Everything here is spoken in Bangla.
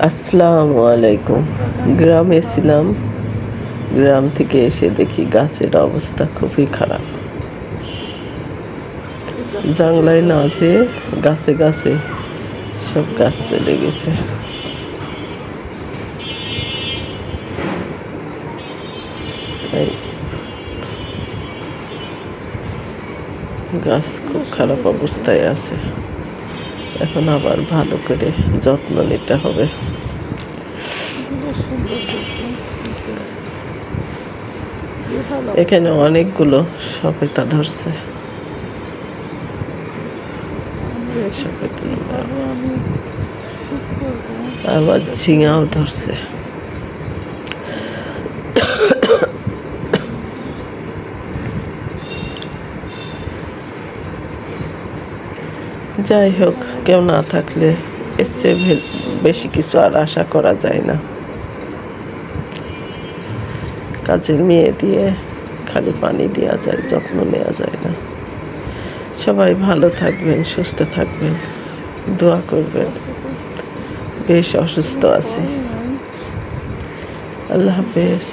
আসসালামু আলাইকুম। গ্রামে ছিলাম, গ্রাম থেকে এসে দেখি গাছের অবস্থা খুবই খারাপ। জাংলায় না আছে, গাছে গাছে সব গাছ চলে গেছে। তাই গাছ খুব খারাপ অবস্থায় আছে। এখন আবার ভালো করে যত্ন নিতে হবে। এখানে অনেকগুলো সবেদা ধরছে। আবার ঝিঙাও ধরছে। যাই হোক, কেউ না থাকলে এর চেয়ে বেশি কিছু আর আশা করা যায় না। কাজের মেয়ে দিয়ে খালি পানি দেওয়া যায়, যত্ন নেওয়া যায় না। সবাই ভালো থাকবেন, সুস্থ থাকবেন, দোয়া করবেন। বেশ অসুস্থ আছি। আল্লাহ হাফেজ।